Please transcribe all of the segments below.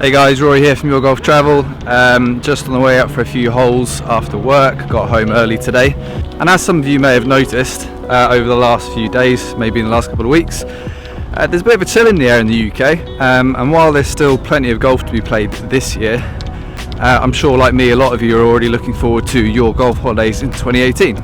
Hey guys, Rory here from Your Golf Travel. Just on the way up for a few holes after work, got home early today. And as some of you may have noticed over the last few days, maybe in the last couple of weeks, there's a bit of a chill in the air in the UK. And while there's still plenty of golf to be played this year, I'm sure like me, a lot of you are already looking forward to your golf holidays in 2018.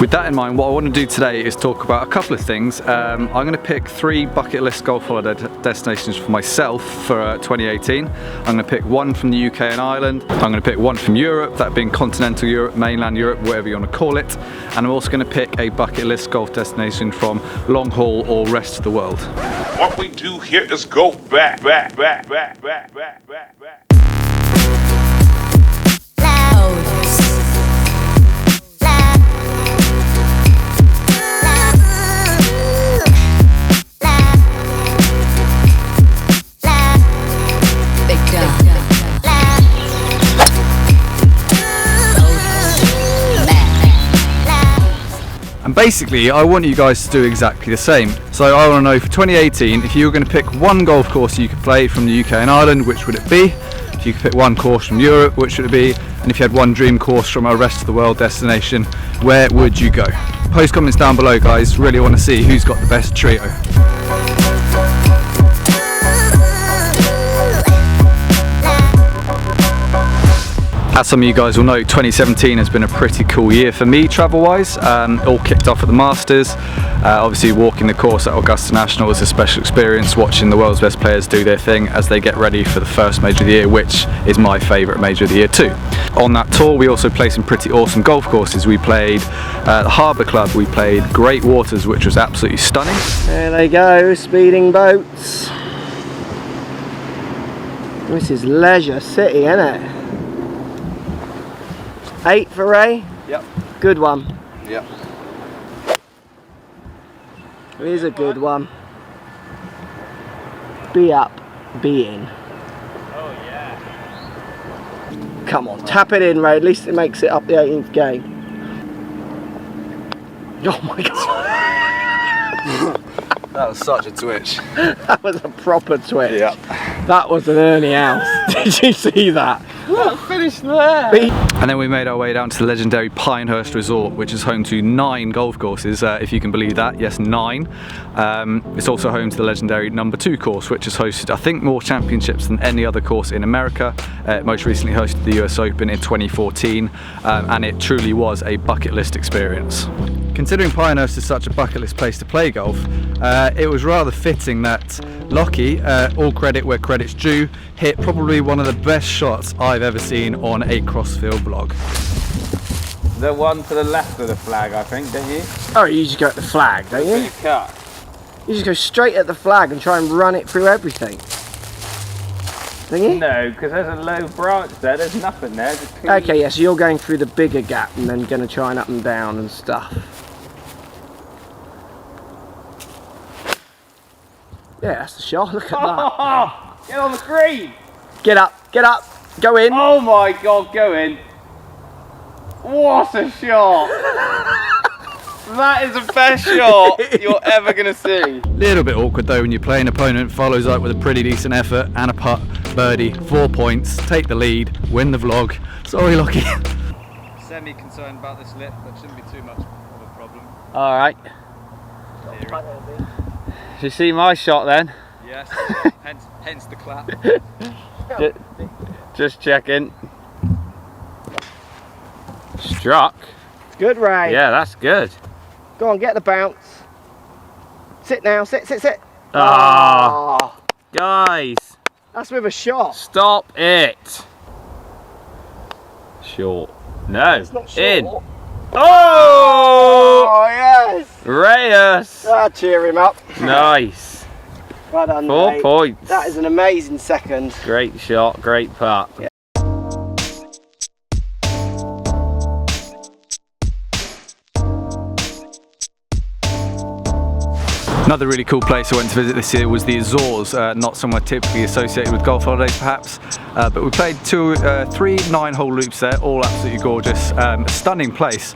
With that in mind, what I want to do today is talk about a couple of things. I'm going to pick 3 bucket list golf holiday destinations for myself for 2018. I'm going to pick one from the UK and Ireland. I'm going to pick one from Europe, that being continental Europe, mainland Europe, whatever you want to call it. And I'm also going to pick a bucket list golf destination from long haul or rest of the world. What we do here is go back. And basically, I want you guys to do exactly the same. So I want to know for 2018, if you were going to pick one golf course you could play from the UK and Ireland, which would it be? If you could pick one course from Europe, which would it be? And if you had one dream course from a rest of the world destination, where would you go? Post comments down below, guys. Really want to see who's got the best trio. As some of you guys will know, 2017 has been a pretty cool year for me travel-wise. All kicked off at the Masters. Obviously walking the course at Augusta National was a special experience, watching the world's best players do their thing as they get ready for the first major of the year, which is my favourite major of the year too. On that tour we also played some pretty awesome golf courses. We played the Harbour Club, we played Great Waters, which was absolutely stunning. There they go, speeding boats. This is Leisure City, isn't it? 8 for Ray? Yep. Good one. Yep. It is a good one. Be up, be in. Oh yeah. Come on, tap it in, Ray. At least it makes it up the 18th game. Oh my god. That was such a twitch. That was a proper twitch. Yep. That was an early house. Did you see that? Well, finish there. And then we made our way down to the legendary Pinehurst Resort, which is home to 9 golf courses, if you can believe that. Yes, 9. It's also home to the legendary number 2 course, which has hosted, I think, more championships than any other course in America. It most recently hosted the US Open in 2014, and it truly was a bucket list experience. Considering Pinehurst is such a bucket list place to play golf, it was rather fitting that Lockey, all credit where credit's due, hit probably one of the best shots I've ever seen on a Crossfield vlog. The one to the left of the flag, I think, don't you? Oh, you just go at the flag, don't you? Cut. You just go straight at the flag and try and run it through everything. Don't you? No, because there's a low branch there, there's nothing there. Okay, yeah, so you're going through the bigger gap and then going to try and up and down and stuff. Yeah, that's the shot, look at that. Oh, get on the green! Get up, go in. Oh my god, go in. What a shot! That is the best shot you're ever going to see. Little bit awkward though when your playing opponent follows up with a pretty decent effort and a putt, birdie, 4 points, take the lead, win the vlog. Sorry, Lockey. Semi-concerned about this lip, but shouldn't be too much of a problem. Alright. Did you see my shot then? Yes, hence the clap. Just checking. Struck. It's good, Ray. Yeah, that's good. Go on, get the bounce. Sit now, sit. Ah, Oh, guys, that's with a shot. stop it. Short. No, It's not short. in. Oh! Oh, yes. Reyes. Ah, cheer him up. Nice. Well done, 4 mate. points. That is an amazing second. Great shot, great putt. Yeah. Another really cool place I went to visit this year was the Azores, not somewhere typically associated with golf holidays perhaps, but we played 3 9-hole loops there, all absolutely gorgeous, a stunning place.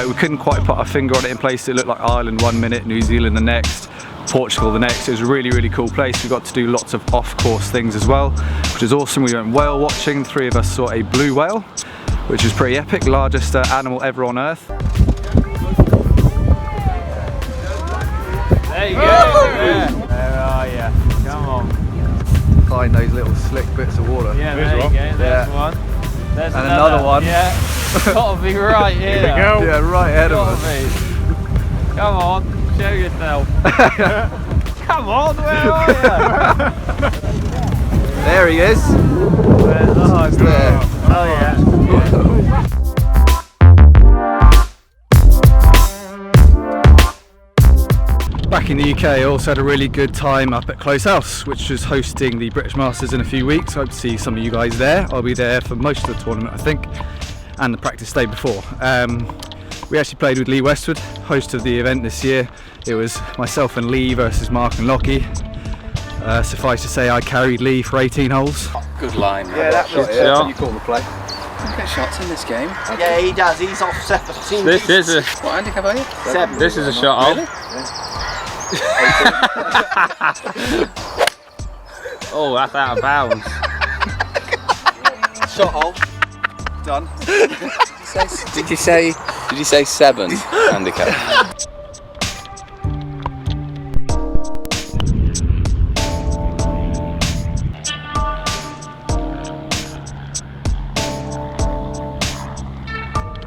We couldn't quite put our finger on it in place. It looked like Ireland 1 minute, New Zealand the next, Portugal the next. It was a really cool place. We got to do lots of off-course things as well, which was awesome. We went whale watching. 3 of us saw a blue whale, which was pretty epic, largest animal ever on Earth. There you go. Yeah. Where are you? Come on. Find those little slick bits of water. Yeah, there you go. There's one. There's and another one. Yeah. Gotta be right here. Here we go. Yeah, right ahead of us. Come on, show yourself. Come on, where are you? There he is. Where's the hug? There. Oh yeah. Back in the UK, I also had a really good time up at Close House, which was hosting the British Masters in a few weeks. Hope to see some of you guys there. I'll be there for most of the tournament, I think, and the practice day before. We actually played with Lee Westwood, host of the event this year. It was myself and Lee versus Mark and Lockey. Suffice to say, I carried Lee for 18 holes. Good line. Yeah, that was it. Yeah. You call the play. You get shots in this game. Yeah, he does. He's off 17. This is a What handicap are you? 7. this is a shot hole. Really? Oh, that's out of bounds. Shot hole. Done. Did you say 7 handicap?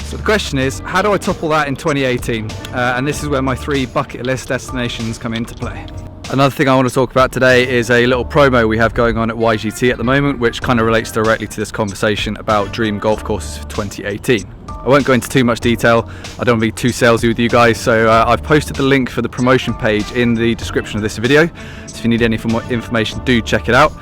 So the question is, how do I topple that in 2018? And this is where my 3 bucket list destinations come into play. Another thing I want to talk about today is a little promo we have going on at YGT at the moment, which kind of relates directly to this conversation about dream golf courses for 2018. I won't go into too much detail, I don't want to be too salesy with you guys, so I've posted the link for the promotion page in the description of this video, so if you need any more information, do check it out.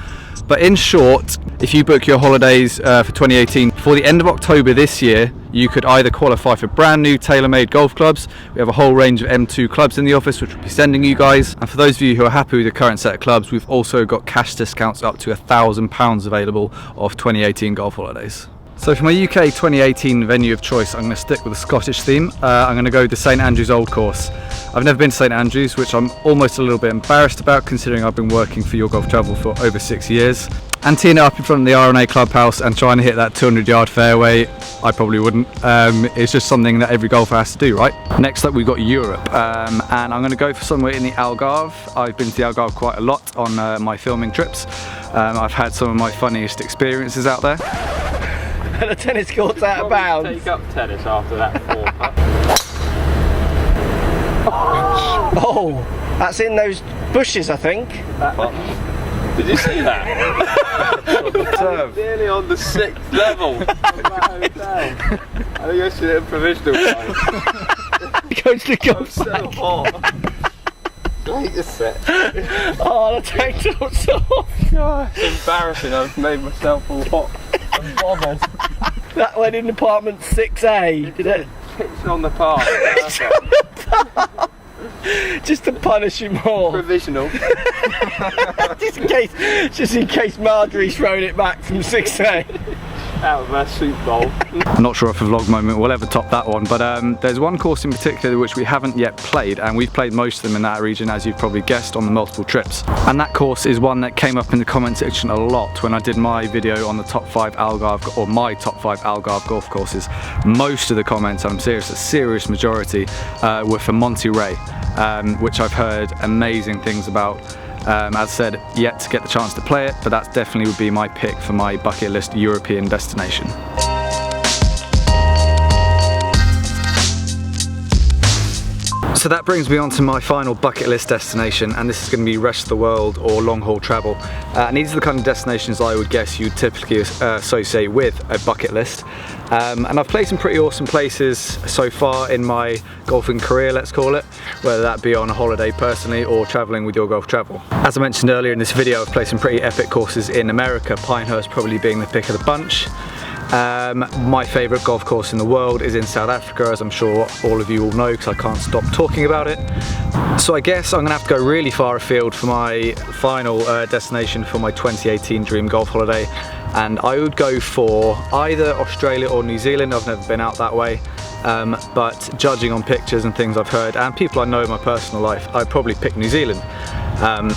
But in short, if you book your holidays for 2018 before the end of October this year, you could either qualify for brand new tailor-made golf clubs. We have a whole range of M2 clubs in the office which we'll be sending you guys, and for those of you who are happy with the current set of clubs, we've also got cash discounts up to £1,000 available off 2018 golf holidays. So for my UK 2018 venue of choice, I'm going to stick with the Scottish theme. I'm going to go to St Andrews Old Course. I've never been to St Andrews, which I'm almost a little bit embarrassed about considering I've been working for Your Golf Travel for over 6 years. And teeing it up in front of the R&A clubhouse and trying to hit that 200-yard fairway, I probably wouldn't. It's just something that every golfer has to do, right? Next up, we've got Europe, and I'm going to go for somewhere in the Algarve. I've been to the Algarve quite a lot on my filming trips. I've had some of my funniest experiences out there. The tennis court's out of bounds. Take up tennis after that 4 putt. Oh, that's in those bushes, I think. Did you see that? Nearly on the 6th level. I think I should hit a provisional prize. Goes to golf. So hot. I hate this set. Oh, the tank top's off. God, it's embarrassing. I've made myself all hot and bothered. That went in apartment 6A, did it? Pitched on the park. Just to punish you more. Provisional. just in case Marjorie's thrown it back from 6A. Out of her soup bowl. I'm not sure if a vlog moment will ever top that one, but there's one course in particular which we haven't yet played, and we've played most of them in that region, as you've probably guessed, on the multiple trips. And that course is one that came up in the comment section a lot when I did my video on the top 5 Algarve, or my top 5 Algarve golf courses. Most of the comments, and I'm serious, a serious majority, were for Monterey, which I've heard amazing things about. As I said, yet to get the chance to play it, but that definitely would be my pick for my bucket list European destination. So that brings me on to my final bucket list destination, and this is going to be rest of the world or long haul travel. And these are the kind of destinations I would guess you'd typically associate with a bucket list. And I've played some pretty awesome places so far in my golfing career, let's call it, whether that be on a holiday personally or traveling with Your Golf Travel. As I mentioned earlier in this video, I've played some pretty epic courses in America, Pinehurst probably being the pick of the bunch. My favourite golf course in the world is in South Africa, as I'm sure all of you will know because I can't stop talking about it. So I guess I'm going to have to go really far afield for my final destination for my 2018 dream golf holiday, and I would go for either Australia or New Zealand. I've never been out that way, but judging on pictures and things I've heard and people I know in my personal life, I'd probably pick New Zealand.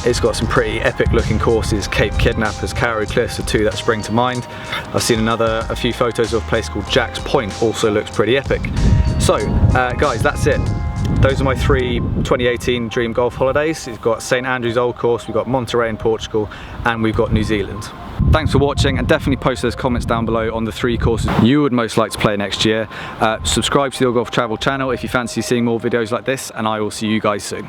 It's got some pretty epic looking courses. Cape Kidnappers, Cowrie Cliffs are two that spring to mind. I've seen a few photos of a place called Jack's Point, also looks pretty epic. So guys, that's it. Those are my 3 2018 dream golf holidays. We've got St Andrews Old Course, we've got Monterey in Portugal, and we've got New Zealand. Thanks for watching, and definitely post those comments down below on the 3 courses you would most like to play next year. Subscribe to the All Golf Travel channel if you fancy seeing more videos like this, and I will see you guys soon.